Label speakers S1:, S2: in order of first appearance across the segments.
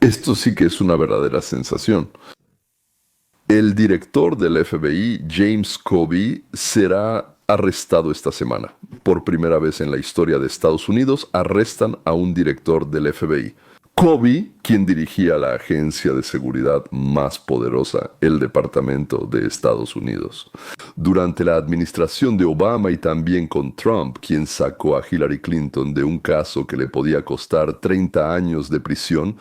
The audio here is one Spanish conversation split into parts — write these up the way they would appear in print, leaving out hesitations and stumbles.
S1: Esto sí que es una verdadera sensación. El director del FBI, James Comey, será arrestado esta semana. Por primera vez en la historia de Estados Unidos, arrestan a un director del FBI. Comey, quien dirigía la agencia de seguridad más poderosa, el Departamento de Estados Unidos. Durante la administración de Obama y también con Trump, quien sacó a Hillary Clinton de un caso que le podía costar 30 años de prisión,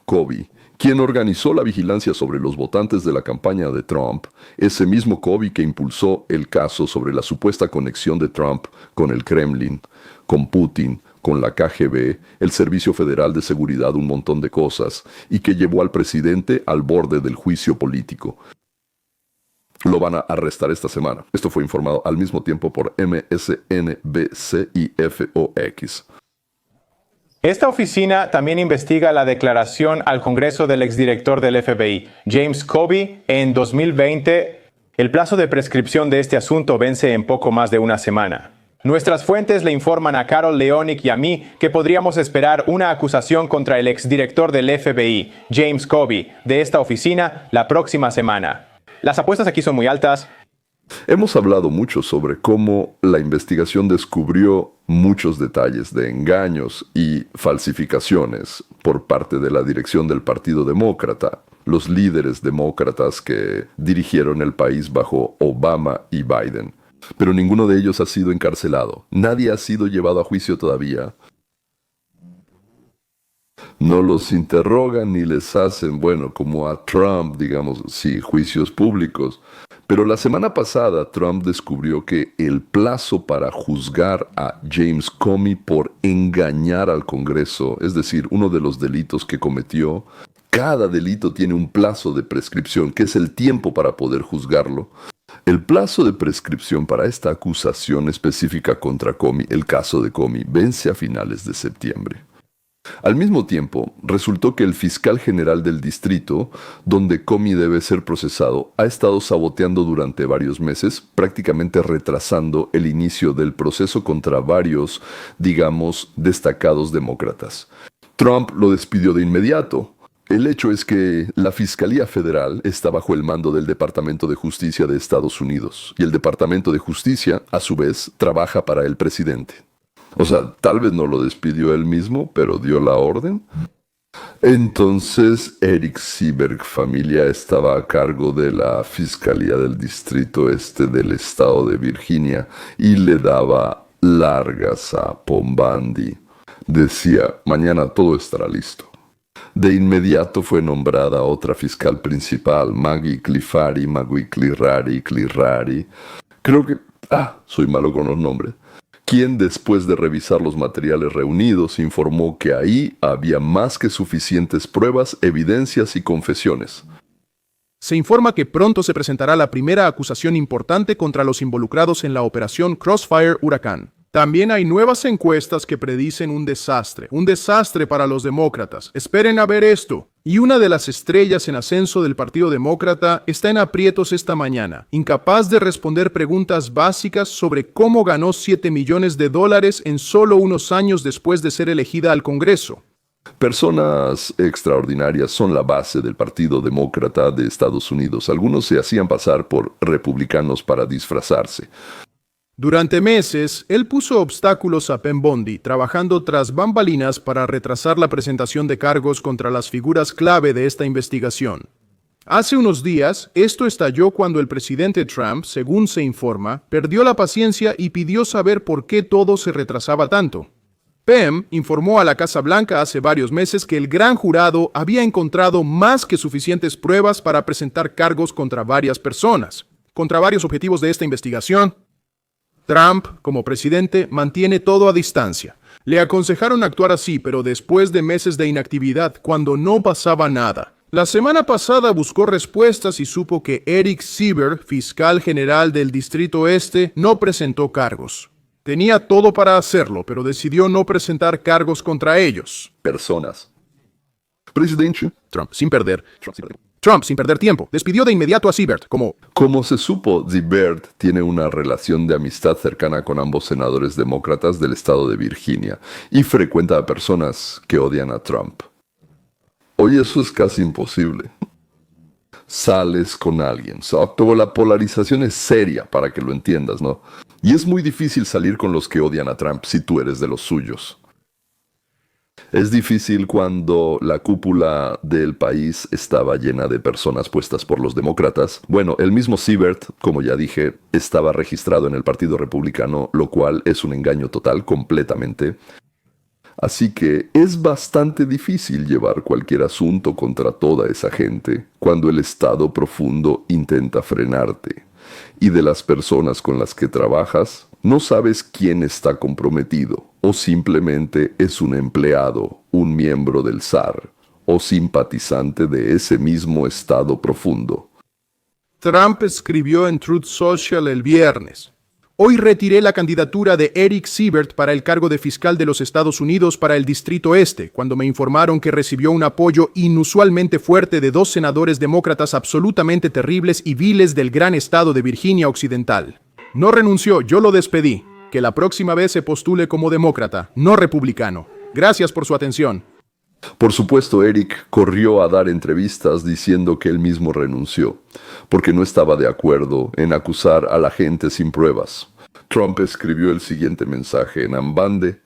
S1: Comey, quien organizó la vigilancia sobre los votantes de la campaña de Trump, ese mismo Comey que impulsó el caso sobre la supuesta conexión de Trump con el Kremlin, con Putin, con la KGB, el Servicio Federal de Seguridad, un montón de cosas, y que llevó al presidente al borde del juicio político. Lo van a arrestar esta semana. Esto fue informado al mismo tiempo por MSNBC y FOX.
S2: Esta oficina también investiga la declaración al Congreso del exdirector del FBI, James Comey, en 2020. El plazo de prescripción de este asunto vence en poco más de una semana. Nuestras fuentes le informan a Carol Leonic y a mí que podríamos esperar una acusación contra el exdirector del FBI, James Comey, de esta oficina la próxima semana. Las apuestas aquí son muy altas.
S1: Hemos hablado mucho sobre cómo la investigación descubrió muchos detalles de engaños y falsificaciones por parte de la dirección del Partido Demócrata, los líderes demócratas que dirigieron el país bajo Obama y Biden. Pero ninguno de ellos ha sido encarcelado. Nadie ha sido llevado a juicio todavía. No los interrogan ni les hacen, bueno, como a Trump, digamos, sí, juicios públicos. Pero la semana pasada Trump descubrió que el plazo para juzgar a James Comey por engañar al Congreso, es decir, uno de los delitos que cometió, cada delito tiene un plazo de prescripción, que es el tiempo para poder juzgarlo. El plazo de prescripción para esta acusación específica contra Comey, el caso de Comey, vence a finales de septiembre. Al mismo tiempo, resultó que el fiscal general del distrito, donde Comey debe ser procesado, ha estado saboteando durante varios meses, prácticamente retrasando el inicio del proceso contra varios, digamos, destacados demócratas. Trump lo despidió de inmediato. El hecho es que la Fiscalía Federal está bajo el mando del Departamento de Justicia de Estados Unidos, y el Departamento de Justicia, a su vez, trabaja para el presidente. O sea, tal vez no lo despidió él mismo, pero dio la orden. Entonces, Eric Seeberg, familia, estaba a cargo de la Fiscalía del Distrito Este del Estado de Virginia y le daba largas a Pombandi. Decía, mañana todo estará listo. De inmediato fue nombrada otra fiscal principal, Maggie Clirari. Creo que... soy malo con los nombres. Quien después de revisar los materiales reunidos informó que ahí había más que suficientes pruebas, evidencias y confesiones.
S3: Se informa que pronto se presentará la primera acusación importante contra los involucrados en la operación Crossfire Huracán. También hay nuevas encuestas que predicen un desastre para los demócratas. Esperen a ver esto. Y una de las estrellas en ascenso del Partido Demócrata está en aprietos esta mañana, incapaz de responder preguntas básicas sobre cómo ganó $7 millones en solo unos años después de ser elegida al Congreso.
S1: Personas extraordinarias son la base del Partido Demócrata de Estados Unidos. Algunos se hacían pasar por republicanos para disfrazarse.
S3: Durante meses, él puso obstáculos a Pam Bondi, trabajando tras bambalinas para retrasar la presentación de cargos contra las figuras clave de esta investigación. Hace unos días, esto estalló cuando el presidente Trump, según se informa, perdió la paciencia y pidió saber por qué todo se retrasaba tanto. Pam informó a la Casa Blanca hace varios meses que el gran jurado había encontrado más que suficientes pruebas para presentar cargos contra varias personas. Contra varios objetivos de esta investigación, Trump, como presidente, mantiene todo a distancia. Le aconsejaron actuar así, pero después de meses de inactividad, cuando no pasaba nada. La semana pasada buscó respuestas y supo que Eric Seeberg, fiscal general del Distrito Este, no presentó cargos. Tenía todo para hacerlo, pero decidió no presentar cargos contra ellos.
S1: Personas. Presidente.
S3: Trump, sin perder tiempo, despidió de inmediato a Seeberg,
S1: Como se supo, Seeberg tiene una relación de amistad cercana con ambos senadores demócratas del estado de Virginia y frecuenta a personas que odian a Trump. Hoy eso es casi imposible. Sales con alguien, pero la polarización es seria para que lo entiendas, ¿no? Y es muy difícil salir con los que odian a Trump si tú eres de los suyos. Es difícil cuando la cúpula del país estaba llena de personas puestas por los demócratas. Bueno, el mismo Siebert, como ya dije, estaba registrado en el Partido Republicano, lo cual es un engaño total, completamente. Así que es bastante difícil llevar cualquier asunto contra toda esa gente cuando el Estado profundo intenta frenarte. Y de las personas con las que trabajas, no sabes quién está comprometido, o simplemente es un empleado, un miembro del SAR, o simpatizante de ese mismo Estado profundo.
S3: Trump escribió en Truth Social el viernes: hoy retiré la candidatura de Eric Siebert para el cargo de fiscal de los Estados Unidos para el Distrito Este, cuando me informaron que recibió un apoyo inusualmente fuerte de 2 senadores demócratas absolutamente terribles y viles del gran estado de Virginia Occidental. No renunció, yo lo despedí. Que la próxima vez se postule como demócrata, no republicano. Gracias por su atención.
S1: Por supuesto, Eric corrió a dar entrevistas diciendo que él mismo renunció, porque no estaba de acuerdo en acusar a la gente sin pruebas. Trump escribió el siguiente mensaje en Ambande.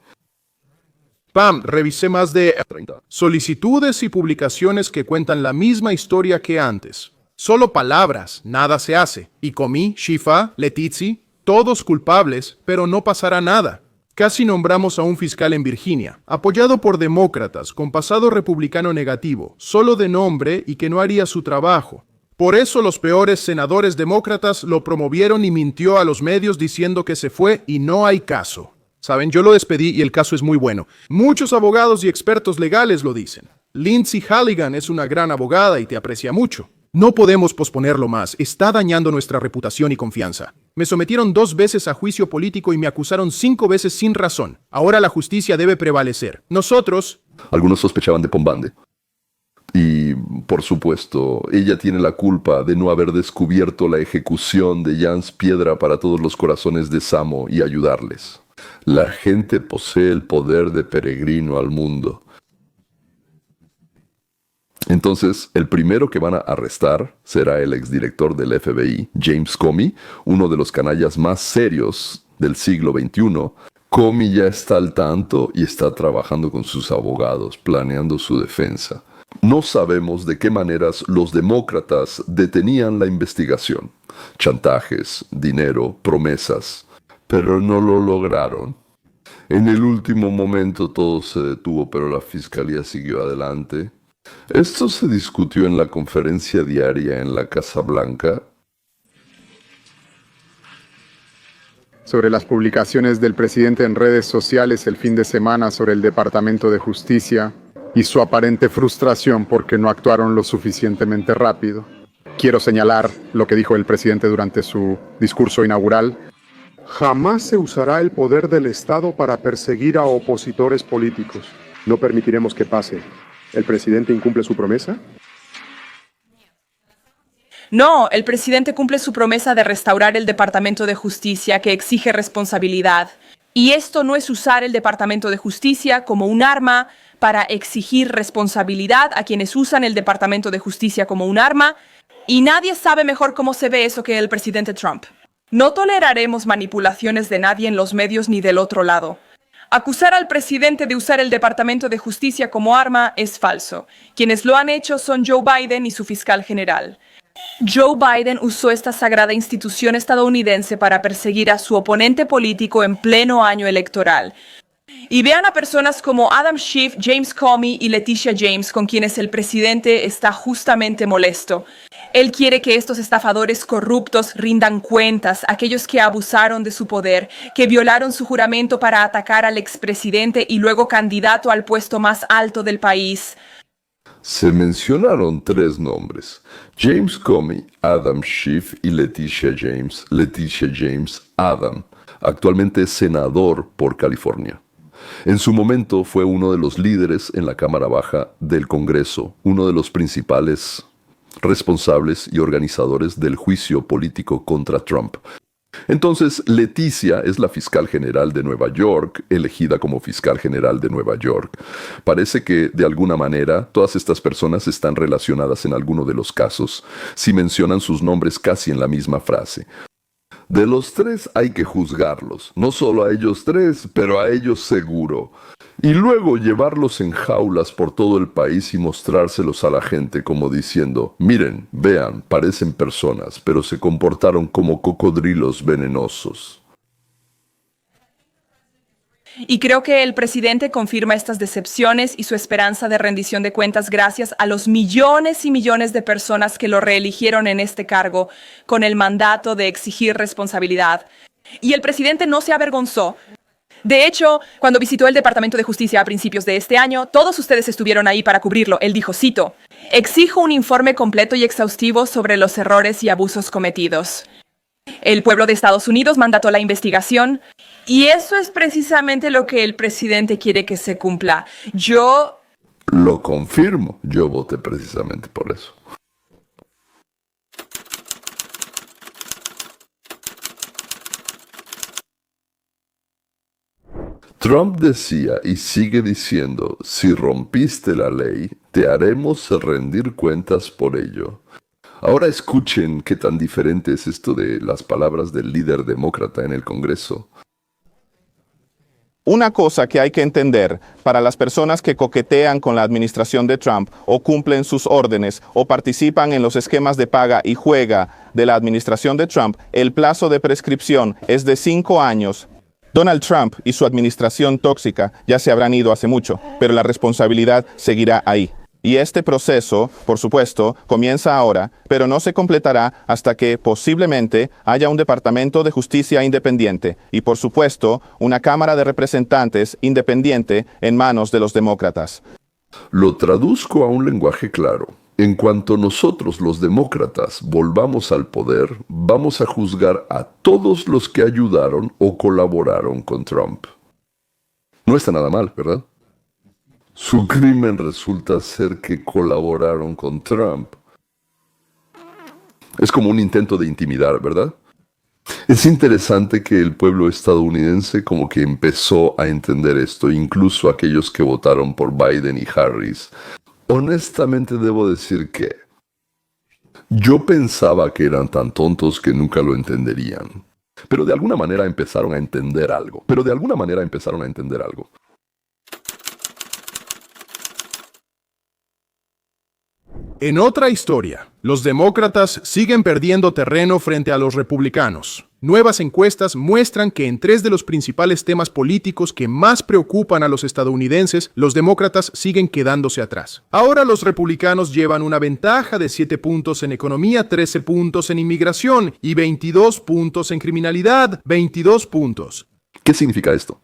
S3: Pam, revisé más de 30 solicitudes y publicaciones que cuentan la misma historia que antes. Solo palabras, nada se hace. Y Comey, Shifa, Letizia, todos culpables, pero no pasará nada. Casi nombramos a un fiscal en Virginia, apoyado por demócratas, con pasado republicano negativo, solo de nombre y que no haría su trabajo. Por eso los peores senadores demócratas lo promovieron y mintió a los medios diciendo que se fue y no hay caso. Saben, yo lo despedí y el caso es muy bueno. Muchos abogados y expertos legales lo dicen. Lindsay Halligan es una gran abogada y te aprecia mucho. No podemos posponerlo más, está dañando nuestra reputación y confianza. Me sometieron 2 veces a juicio político y me acusaron 5 veces sin razón. Ahora la justicia debe prevalecer. Nosotros...
S1: Algunos sospechaban de Pombande. Y, por supuesto, ella tiene la culpa de no haber descubierto la ejecución de Jans Piedra para todos los corazones de Samo y ayudarles. La gente posee el poder de peregrino al mundo. Entonces, el primero que van a arrestar será el exdirector del FBI, James Comey, uno de los canallas más serios del siglo XXI. Comey ya está al tanto y está trabajando con sus abogados, planeando su defensa. No sabemos de qué maneras los demócratas detenían la investigación. Chantajes, dinero, promesas, pero no lo lograron. En el último momento todo se detuvo, pero la fiscalía siguió adelante. Esto se discutió en la conferencia diaria en la Casa Blanca.
S4: Sobre las publicaciones del presidente en redes sociales el fin de semana sobre el Departamento de Justicia y su aparente frustración porque no actuaron lo suficientemente rápido. Quiero señalar lo que dijo el presidente durante su discurso inaugural.
S5: Jamás se usará el poder del Estado para perseguir a opositores políticos. No permitiremos que pase. ¿El presidente incumple su promesa?
S6: No, el presidente cumple su promesa de restaurar el Departamento de Justicia que exige responsabilidad. Y esto no es usar el Departamento de Justicia como un arma para exigir responsabilidad a quienes usan el Departamento de Justicia como un arma. Y nadie sabe mejor cómo se ve eso que el presidente Trump. No toleraremos manipulaciones de nadie en los medios ni del otro lado. Acusar al presidente de usar el Departamento de Justicia como arma es falso. Quienes lo han hecho son Joe Biden y su fiscal general. Joe Biden usó esta sagrada institución estadounidense para perseguir a su oponente político en pleno año electoral. Y vean a personas como Adam Schiff, James Comey y Letitia James, con quienes el presidente está justamente molesto. Él quiere que estos estafadores corruptos rindan cuentas, aquellos que abusaron de su poder, que violaron su juramento para atacar al expresidente y luego candidato al puesto más alto del país.
S1: Se mencionaron 3 nombres: James Comey, Adam Schiff y Letitia James. Letitia James, Adam, actualmente es senador por California. En su momento fue uno de los líderes en la Cámara Baja del Congreso, uno de los principales responsables y organizadores del juicio político contra Trump. Entonces, Leticia es la fiscal general de Nueva York, elegida como fiscal general de Nueva York. Parece que, de alguna manera, todas estas personas están relacionadas en alguno de los casos, si mencionan sus nombres casi en la misma frase. De los tres hay que juzgarlos, no solo a ellos tres, pero a ellos seguro. Y luego llevarlos en jaulas por todo el país y mostrárselos a la gente como diciendo, miren, vean, parecen personas, pero se comportaron como cocodrilos venenosos.
S6: Y creo que el presidente confirma estas decepciones y su esperanza de rendición de cuentas gracias a los millones y millones de personas que lo reeligieron en este cargo con el mandato de exigir responsabilidad. Y el presidente no se avergonzó. De hecho, cuando visitó el Departamento de Justicia a principios de este año, todos ustedes estuvieron ahí para cubrirlo. Él dijo, cito, exijo un informe completo y exhaustivo sobre los errores y abusos cometidos. El pueblo de Estados Unidos mandató la investigación y eso es precisamente lo que el presidente quiere que se cumpla. Yo
S1: Lo confirmo, yo voté precisamente por eso. Trump decía y sigue diciendo, si rompiste la ley, te haremos rendir cuentas por ello. Ahora escuchen qué tan diferente es esto de las palabras del líder demócrata en el Congreso.
S7: Una cosa que hay que entender para las personas que coquetean con la administración de Trump o cumplen sus órdenes o participan en los esquemas de paga y juega de la administración de Trump, el plazo de prescripción es de 5 años. Donald Trump y su administración tóxica ya se habrán ido hace mucho, pero la responsabilidad seguirá ahí. Y este proceso, por supuesto, comienza ahora, pero no se completará hasta que posiblemente haya un Departamento de Justicia independiente y, por supuesto, una Cámara de Representantes independiente en manos de los demócratas.
S1: Lo traduzco a un lenguaje claro. En cuanto nosotros, los demócratas, volvamos al poder, vamos a juzgar a todos los que ayudaron o colaboraron con Trump. No está nada mal, ¿verdad? Su crimen resulta ser que colaboraron con Trump. Es como un intento de intimidar, ¿verdad? Es interesante que el pueblo estadounidense como que empezó a entender esto, incluso aquellos que votaron por Biden y Harris. Honestamente debo decir que yo pensaba que eran tan tontos que nunca lo entenderían. Pero de alguna manera empezaron a entender algo.
S3: En otra historia, los demócratas siguen perdiendo terreno frente a los republicanos. Nuevas encuestas muestran que en 3 de los principales temas políticos que más preocupan a los estadounidenses, los demócratas siguen quedándose atrás. Ahora los republicanos llevan una ventaja de 7 puntos en economía, 13 puntos en inmigración y 22 puntos en criminalidad, 22 puntos.
S1: ¿Qué significa esto?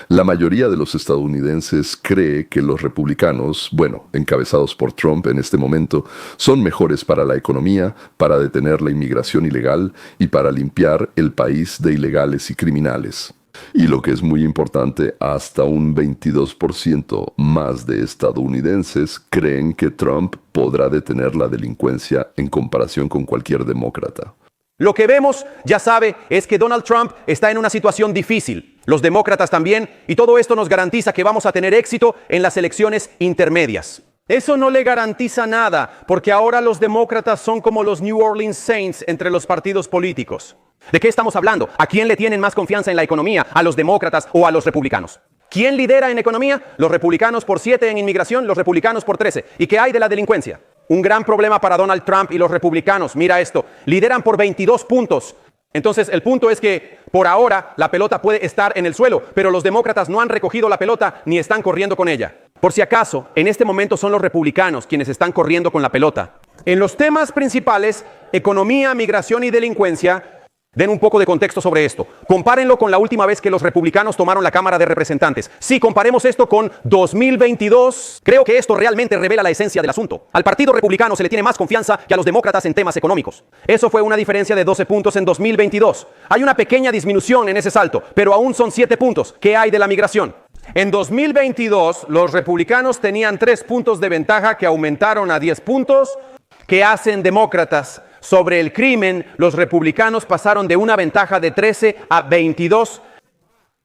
S1: La mayoría de los estadounidenses cree que los republicanos, encabezados por Trump en este momento, son mejores para la economía, para detener la inmigración ilegal y para limpiar el país de ilegales y criminales. Y lo que es muy importante, hasta un 22% más de estadounidenses creen que Trump podrá detener la delincuencia en comparación con cualquier demócrata.
S8: Lo que vemos, ya sabe, es que Donald Trump está en una situación difícil. Los demócratas también, y todo esto nos garantiza que vamos a tener éxito en las elecciones intermedias. Eso no le garantiza nada, porque ahora los demócratas son como los New Orleans Saints entre los partidos políticos. ¿De qué estamos hablando? ¿A quién le tienen más confianza en la economía? ¿A los demócratas o a los republicanos? ¿Quién lidera en economía? Los republicanos por 7 en inmigración, los republicanos por 13. ¿Y qué hay de la delincuencia? Un gran problema para Donald Trump y los republicanos. Mira esto, lideran por 22 puntos. Entonces el punto es que por ahora la pelota puede estar en el suelo, pero los demócratas no han recogido la pelota ni están corriendo con ella. Por si acaso, en este momento son los republicanos quienes están corriendo con la pelota. En los temas principales, economía, migración y delincuencia, den un poco de contexto sobre esto. Compárenlo con la última vez que los republicanos tomaron la Cámara de Representantes. Si comparemos esto con 2022, creo que esto realmente revela la esencia del asunto. Al Partido Republicano se le tiene más confianza que a los demócratas en temas económicos. Eso fue una diferencia de 12 puntos en 2022. Hay una pequeña disminución en ese salto, pero aún son 7 puntos. ¿Qué hay de la migración? En 2022, los republicanos tenían 3 puntos de ventaja que aumentaron a 10 puntos. ¿Qué hacen demócratas? sobre el crimen, los republicanos pasaron de una ventaja de 13 a 22.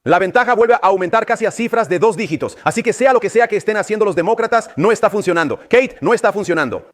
S8: La ventaja vuelve a aumentar casi a cifras de 2 dígitos. Así que sea lo que sea que estén haciendo los demócratas, no está funcionando. Kate, no está funcionando.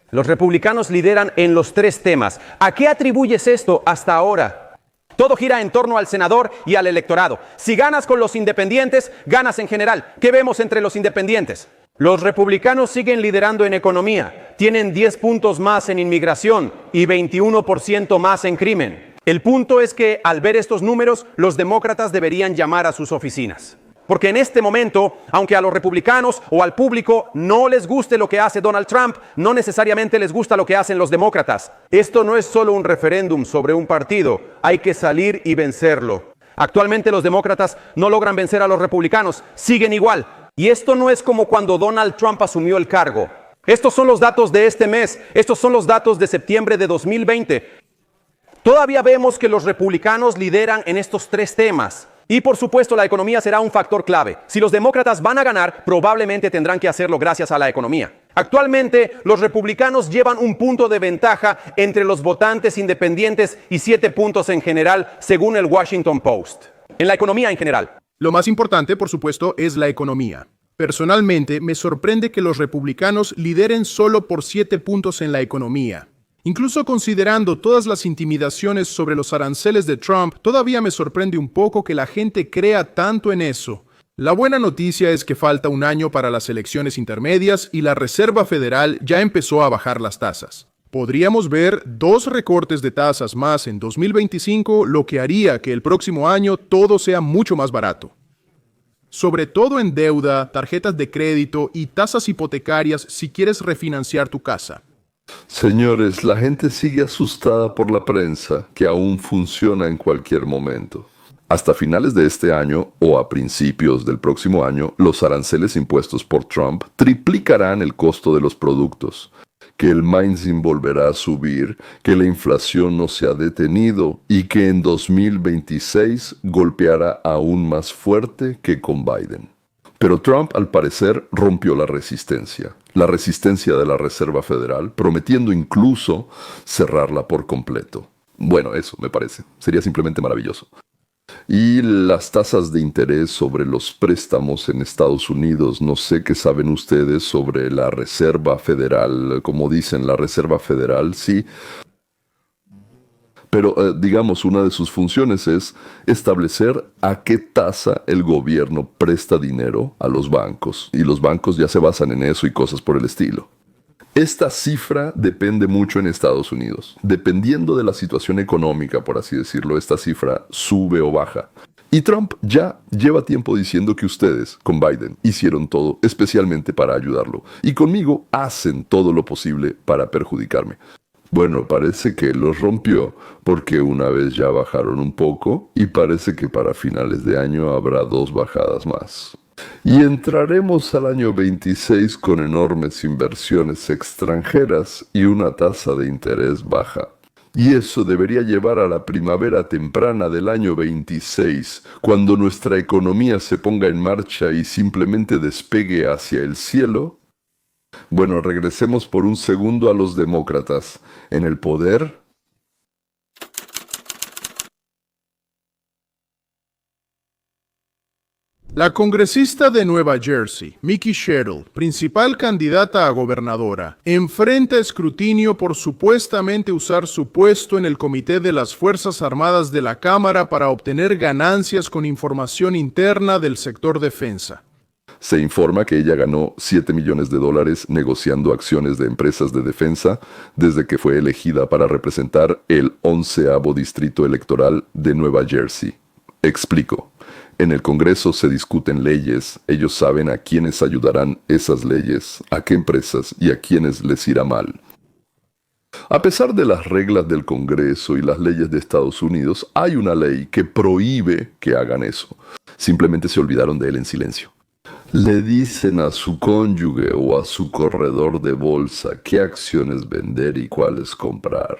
S8: Los republicanos lideran en los 3 temas. ¿A qué atribuyes esto hasta ahora? Todo gira en torno al senador y al electorado. Si ganas con los independientes, ganas en general. ¿Qué vemos entre los independientes? Los republicanos siguen liderando en economía. Tienen 10 puntos más en inmigración y 21% más en crimen. El punto es que al ver estos números, los demócratas deberían llamar a sus oficinas. Porque en este momento, aunque a los republicanos o al público no les guste lo que hace Donald Trump, no necesariamente les gusta lo que hacen los demócratas. Esto no es solo un referéndum sobre un partido, hay que salir y vencerlo. Actualmente los demócratas no logran vencer a los republicanos, siguen igual. Y esto no es como cuando Donald Trump asumió el cargo. Estos son los datos de este mes, estos son los datos de septiembre de 2020. Todavía vemos que los republicanos lideran en estos 3 temas. Y por supuesto la economía será un factor clave. Si los demócratas van a ganar, probablemente tendrán que hacerlo gracias a la economía. Actualmente los republicanos llevan un punto de ventaja entre los votantes independientes y 7 puntos en general, según el Washington Post. En la economía en general.
S3: Lo más importante, por supuesto, es la economía. Personalmente, me sorprende que los republicanos lideren solo por 7 puntos en la economía. Incluso considerando todas las intimidaciones sobre los aranceles de Trump, todavía me sorprende un poco que la gente crea tanto en eso. La buena noticia es que falta un año para las elecciones intermedias y la Reserva Federal ya empezó a bajar las tasas. Podríamos ver 2 recortes de tasas más en 2025, lo que haría que el próximo año todo sea mucho más barato. Sobre todo en deuda, tarjetas de crédito y tasas hipotecarias si quieres refinanciar tu casa.
S1: Señores, la gente sigue asustada por la prensa, que aún funciona en cualquier momento. Hasta finales de este año o a principios del próximo año, los aranceles impuestos por Trump triplicarán el costo de los productos, que el Mainzin volverá a subir, que la inflación no se ha detenido y que en 2026 golpeará aún más fuerte que con Biden. Pero Trump, al parecer, rompió la resistencia de la Reserva Federal, prometiendo incluso cerrarla por completo. Bueno, eso me parece. Sería simplemente maravilloso. Y las tasas de interés sobre los préstamos en Estados Unidos, no sé qué saben ustedes sobre la Reserva Federal, como dicen, la Reserva Federal, sí. Pero, digamos, una de sus funciones es establecer a qué tasa el gobierno presta dinero a los bancos. Y los bancos ya se basan en eso y cosas por el estilo. Esta cifra depende mucho en Estados Unidos. Dependiendo de la situación económica, por así decirlo, esta cifra sube o baja. Y Trump ya lleva tiempo diciendo que ustedes, con Biden, hicieron todo especialmente para ayudarlo. Y conmigo hacen todo lo posible para perjudicarme. Bueno, parece que los rompió porque una vez ya bajaron un poco y parece que para finales de año habrá 2 bajadas más. Y entraremos al año 26 con enormes inversiones extranjeras y una tasa de interés baja. Y eso debería llevar a la primavera temprana del año 26, cuando nuestra economía se ponga en marcha y simplemente despegue hacia el cielo. Bueno, regresemos por un segundo a los demócratas. En el poder,
S3: la congresista de Nueva Jersey, Mickey Sherrill, principal candidata a gobernadora, enfrenta escrutinio por supuestamente usar su puesto en el Comité de las Fuerzas Armadas de la Cámara para obtener ganancias con información interna del sector defensa.
S1: se informa que ella ganó $7 millones negociando acciones de empresas de defensa desde que fue elegida para representar el 11º distrito electoral de Nueva Jersey. Explico. En el Congreso se discuten leyes, ellos saben a quiénes ayudarán esas leyes, a qué empresas y a quiénes les irá mal. A pesar de las reglas del Congreso y las leyes de Estados Unidos, hay una ley que prohíbe que hagan eso. Simplemente se olvidaron de él en silencio. Le dicen a su cónyuge o a su corredor de bolsa qué acciones vender y cuáles comprar.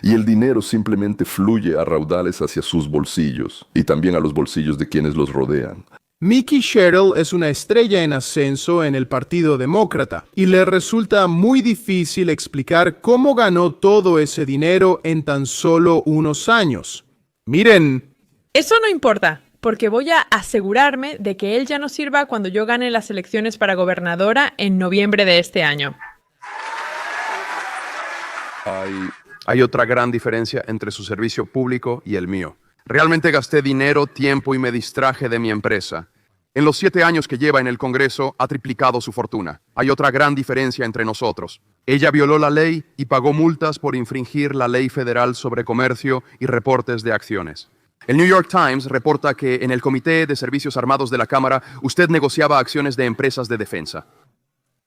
S1: Y el dinero simplemente fluye a raudales hacia sus bolsillos y también a los bolsillos de quienes los rodean.
S3: Mickey Sherrill es una estrella en ascenso en el Partido Demócrata y le resulta muy difícil explicar cómo ganó todo ese dinero en tan solo unos años. Miren.
S9: Eso no importa, porque voy a asegurarme de que él ya no sirva cuando yo gane las elecciones para gobernadora en noviembre de este año.
S10: Hay otra gran diferencia entre su servicio público y el mío. Realmente gasté dinero, tiempo y me distraje de mi empresa. En los 7 años que lleva en el Congreso, ha triplicado su fortuna. Hay otra gran diferencia entre nosotros. Ella violó la ley y pagó multas por infringir la ley federal sobre comercio y reportes de acciones. El New York Times reporta que en el Comité de Servicios Armados de la Cámara, usted negociaba acciones de empresas de defensa.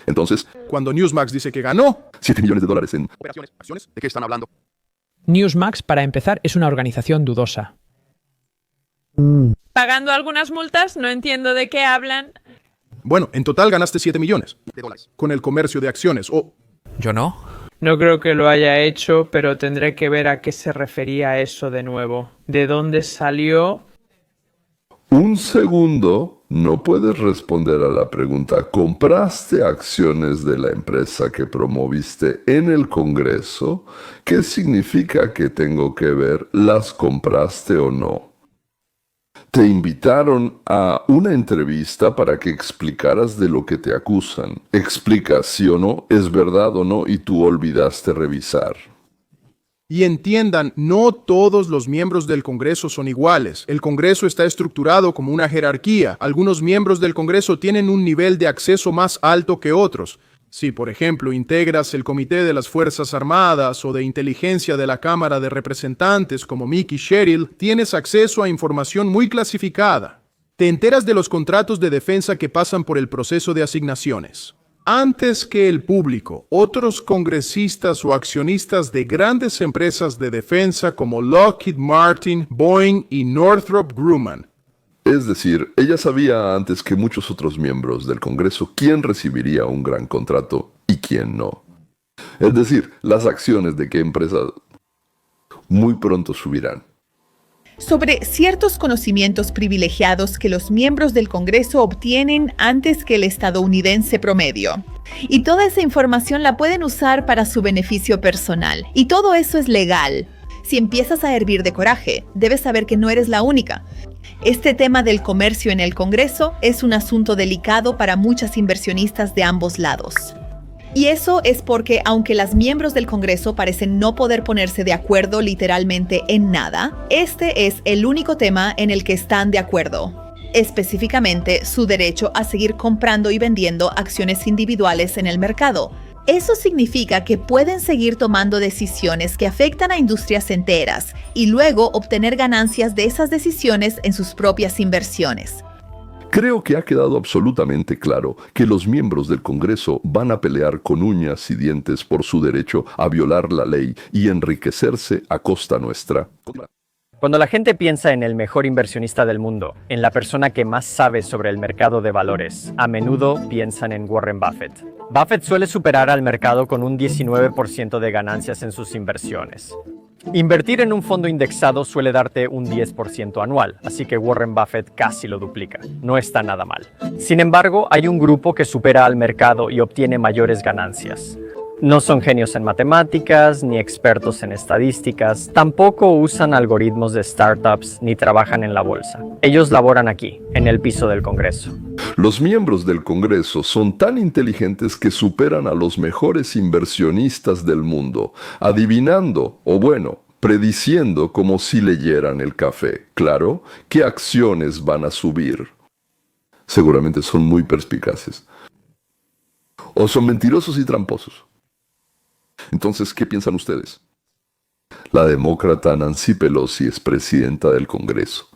S1: Entonces,
S3: Cuando Newsmax dice que ganó,
S1: $7 millones en...
S10: ¿Acciones? ¿De qué están hablando?
S11: Newsmax, para empezar, es una organización dudosa.
S9: Pagando algunas multas, no entiendo de qué hablan.
S3: bueno, en total ganaste $7 millones
S10: De dólares.
S3: con el comercio de acciones.
S11: ¿Yo no?
S12: No creo que lo haya hecho, pero tendré que ver a qué se refería eso de nuevo. ¿De dónde salió?
S1: Un segundo, no puedes responder a la pregunta. ¿Compraste acciones de la empresa que promoviste en el Congreso? ¿Qué significa que tengo que ver? ¿Las compraste o no? Te invitaron a una entrevista para que explicaras de lo que te acusan. Explica sí o no, es verdad o no, y tú olvidaste revisar.
S3: Y entiendan, no todos los miembros del Congreso son iguales. El Congreso está estructurado como una jerarquía. Algunos miembros del Congreso tienen un nivel de acceso más alto que otros. Si, por ejemplo, integras el Comité de las Fuerzas Armadas o de Inteligencia de la Cámara de Representantes como Mickey Sherrill, tienes acceso a información muy clasificada. Te enteras de los contratos de defensa que pasan por el proceso de asignaciones. Antes que el público, otros congresistas o accionistas de grandes empresas de defensa como Lockheed Martin, Boeing y Northrop Grumman.
S1: Es decir, ella sabía antes que muchos otros miembros del Congreso quién recibiría un gran contrato y quién no. Es decir, las acciones de qué empresas muy pronto subirán.
S13: Sobre ciertos conocimientos privilegiados que los miembros del Congreso obtienen antes que el estadounidense promedio. Y toda esa información la pueden usar para su beneficio personal. Y todo eso es legal. Si empiezas a hervir de coraje, debes saber que no eres la única. Este tema del comercio en el Congreso es un asunto delicado para muchas inversionistas de ambos lados. Y eso es porque, aunque las miembros del Congreso parecen no poder ponerse de acuerdo literalmente en nada, este es el único tema en el que están de acuerdo. Específicamente, su derecho a seguir comprando y vendiendo acciones individuales en el mercado. Eso significa que pueden seguir tomando decisiones que afectan a industrias enteras y luego obtener ganancias de esas decisiones en sus propias inversiones.
S1: Creo que ha quedado absolutamente claro que los miembros del Congreso van a pelear con uñas y dientes por su derecho a violar la ley y enriquecerse a costa nuestra.
S14: Cuando la gente piensa en el mejor inversionista del mundo, en la persona que más sabe sobre el mercado de valores, a menudo piensan en Warren Buffett. Buffett suele superar al mercado con un 19% de ganancias en sus inversiones. Invertir en un fondo indexado suele darte un 10% anual, así que Warren Buffett casi lo duplica. No está nada mal. Sin embargo, hay un grupo que supera al mercado y obtiene mayores ganancias. No son genios en matemáticas, ni expertos en estadísticas, tampoco usan algoritmos de startups, ni trabajan en la bolsa. Ellos laboran aquí, en el piso del Congreso.
S1: Los miembros del Congreso son tan inteligentes que superan a los mejores inversionistas del mundo, adivinando, o bueno, prediciendo como si leyeran el café, claro, qué acciones van a subir. Seguramente son muy perspicaces. O son mentirosos y tramposos. Entonces, ¿qué piensan ustedes? La demócrata Nancy Pelosi es presidenta del Congreso.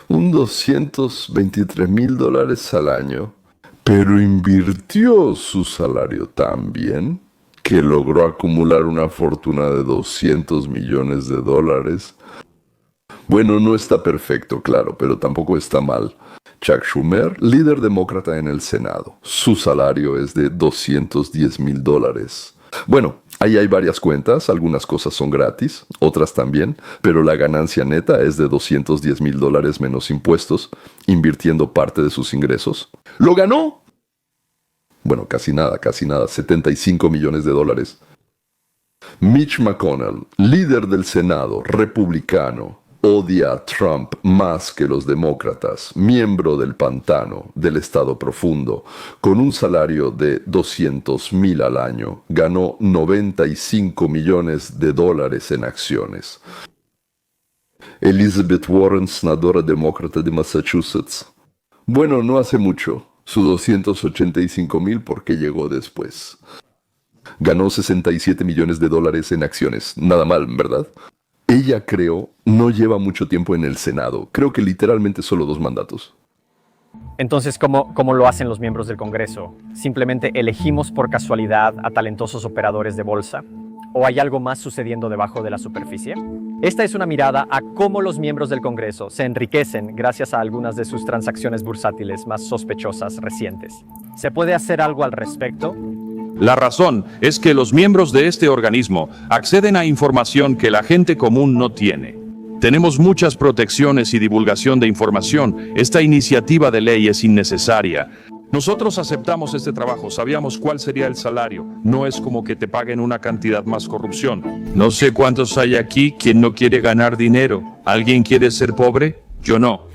S1: Un $223,000 al año, pero invirtió su salario tan bien que logró acumular una fortuna de $200 millones. Bueno, no está perfecto, claro, pero tampoco está mal. Chuck Schumer, líder demócrata en el Senado. Su salario es de $210,000. Bueno, Ahí hay varias cuentas, algunas cosas son gratis, otras también, pero la ganancia neta es de $210,000 menos impuestos, invirtiendo parte de sus ingresos. ¡Lo ganó! Bueno, casi nada, $75 millones. Mitch McConnell, líder del Senado, republicano, odia a Trump más que los demócratas, miembro del pantano, del estado profundo, con un salario de $200,000 al año, ganó $95 millones en acciones. Elizabeth Warren, senadora demócrata de Massachusetts. Bueno, no hace mucho, su $285,000 porque llegó después. Ganó $67 millones en acciones, nada mal, ¿verdad? Ella, creo, no lleva mucho tiempo en el Senado. Creo que literalmente solo 2 mandatos.
S14: Entonces, ¿cómo lo hacen los miembros del Congreso? ¿Simplemente elegimos por casualidad a talentosos operadores de bolsa? ¿O hay algo más sucediendo debajo de la superficie? Esta es una mirada a cómo los miembros del Congreso se enriquecen gracias a algunas de sus transacciones bursátiles más sospechosas recientes. ¿Se puede hacer algo al respecto?
S15: La razón es que los miembros de este organismo acceden a información que la gente común no tiene. Tenemos muchas protecciones y divulgación de información. Esta iniciativa de ley es innecesaria. Nosotros aceptamos este trabajo, sabíamos cuál sería el salario. No es como que te paguen una cantidad más corrupción. No sé cuántos hay aquí quien no quiere ganar dinero. ¿Alguien quiere ser pobre? Yo no.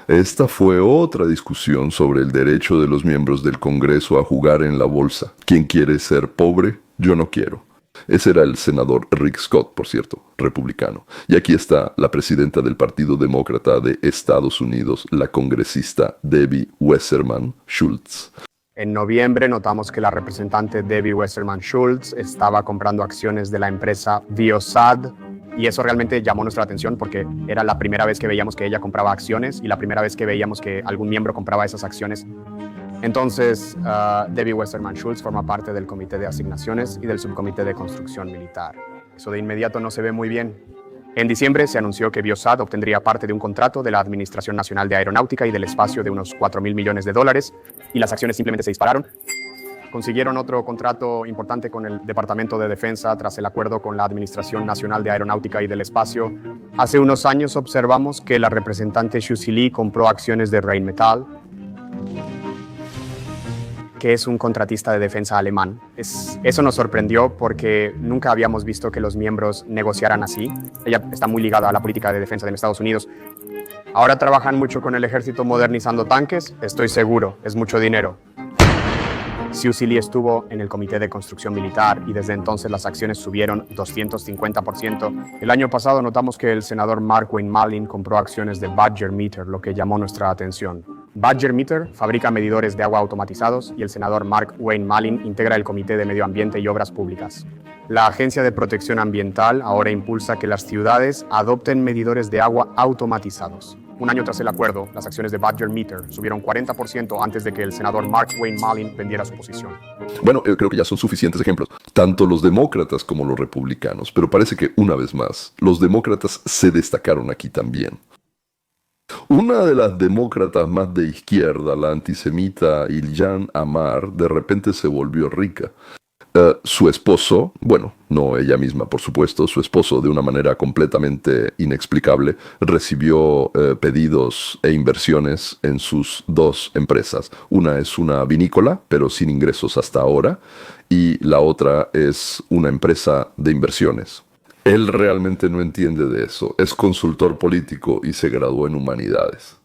S1: Esta fue otra discusión sobre el derecho de los miembros del Congreso a jugar en la bolsa. ¿Quién quiere ser pobre? Yo no quiero. Ese era el senador Rick Scott, por cierto, republicano. Y aquí está la presidenta del Partido Demócrata de Estados Unidos, la congresista Debbie Wasserman Schultz.
S16: En noviembre notamos que la representante Debbie Wasserman Schultz estaba comprando acciones de la empresa Viasat, y eso realmente llamó nuestra atención porque era la primera vez que veíamos que ella compraba acciones y la primera vez que veíamos que algún miembro compraba esas acciones. Entonces, Debbie Wasserman Schultz forma parte del Comité de Asignaciones y del Subcomité de Construcción Militar. Eso de inmediato no se ve muy bien. En diciembre se anunció que Viasat obtendría parte de un contrato de la Administración Nacional de Aeronáutica y del Espacio de unos $4,000 millones y las acciones simplemente se dispararon. Consiguieron otro contrato importante con el Departamento de Defensa tras el acuerdo con la Administración Nacional de Aeronáutica y del Espacio. Hace unos años observamos que la representante Xu Zili compró acciones de Rheinmetall, que es un contratista de defensa alemán. Eso nos sorprendió porque nunca habíamos visto que los miembros negociaran así. Ella está muy ligada a la política de defensa de Estados Unidos. Ahora trabajan mucho con el ejército modernizando tanques, estoy seguro, es mucho dinero. Xu Zili estuvo en el Comité de Construcción Militar y desde entonces las acciones subieron 250%. El año pasado notamos que el senador Mark Wayne Malin compró acciones de Badger Meter, lo que llamó nuestra atención. Badger Meter fabrica medidores de agua automatizados y el senador Mark Wayne Malin integra el Comité de Medio Ambiente y Obras Públicas. La Agencia de Protección Ambiental ahora impulsa que las ciudades adopten medidores de agua automatizados. Un año tras el acuerdo, las acciones de Badger Meter subieron 40% antes de que el senador Mark Wayne Malin vendiera su posición.
S1: Bueno, creo que ya son suficientes ejemplos, tanto los demócratas como los republicanos, pero parece que una vez más, los demócratas se destacaron aquí también. Una de las demócratas más de izquierda, la antisemita Ilhan Omar, de repente se volvió rica. Su esposo, bueno, no ella misma, por supuesto, su esposo de una manera completamente inexplicable recibió pedidos e inversiones en sus 2 empresas. Una es una vinícola, pero sin ingresos hasta ahora, y la otra es una empresa de inversiones. Él realmente no entiende de eso, es consultor político y se graduó en humanidades.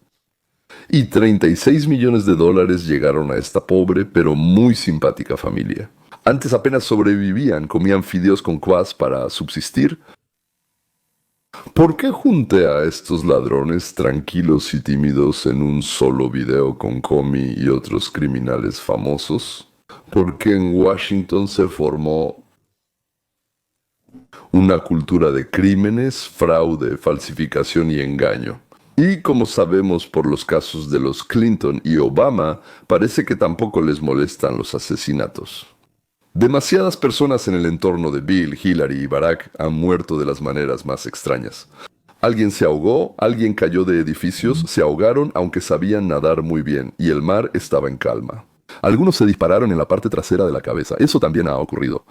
S1: Y $36 millones llegaron a esta pobre pero muy simpática familia. Antes apenas sobrevivían, comían fideos con kvass para subsistir. ¿Por qué junté a estos ladrones tranquilos y tímidos en un solo video con Comey y otros criminales famosos? Porque en Washington se formó una cultura de crímenes, fraude, falsificación y engaño. Y como sabemos por los casos de los Clinton y Obama, parece que tampoco les molestan los asesinatos. Demasiadas personas en el entorno de Bill, Hillary y Barack han muerto de las maneras más extrañas. Alguien se ahogó, alguien cayó de edificios, se ahogaron aunque sabían nadar muy bien y el mar estaba en calma. Algunos se dispararon en la parte trasera de la cabeza, eso también ha ocurrido.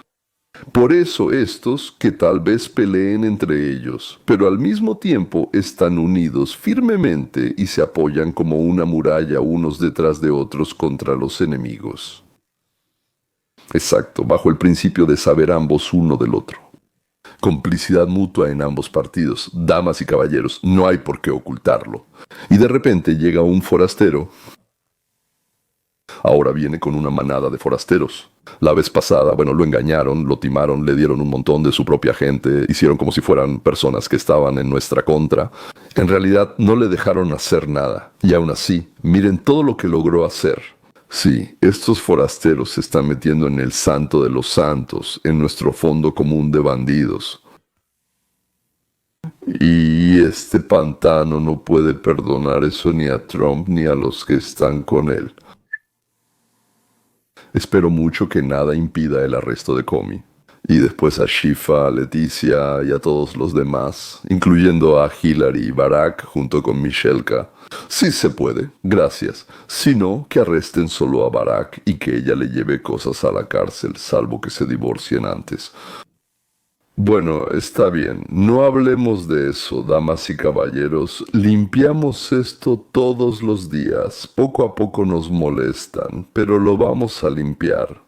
S1: Por eso estos, que tal vez peleen entre ellos, pero al mismo tiempo están unidos firmemente y se apoyan como una muralla unos detrás de otros contra los enemigos. Exacto, bajo el principio de saber ambos uno del otro. Complicidad mutua en ambos partidos, damas y caballeros, no hay por qué ocultarlo. Y de repente llega un forastero. Ahora viene con una manada de forasteros. La vez pasada, lo engañaron, lo timaron, le dieron un montón de su propia gente, hicieron como si fueran personas que estaban en nuestra contra. En realidad no le dejaron hacer nada. Y aún así, miren todo lo que logró hacer. Sí, estos forasteros se están metiendo en el santo de los santos, en nuestro fondo común de bandidos. Y este pantano no puede perdonar eso ni a Trump ni a los que están con él. Espero mucho que nada impida el arresto de Comey. Y después a Shifa, a Leticia y a todos los demás, incluyendo a Hillary y Barack junto con Michelka. Sí se puede, gracias. Si no, que arresten solo a Barack y que ella le lleve cosas a la cárcel, salvo que se divorcien antes. Bueno, está bien, no hablemos de eso, damas y caballeros. Limpiamos esto todos los días. Poco a poco nos molestan, pero lo vamos a limpiar.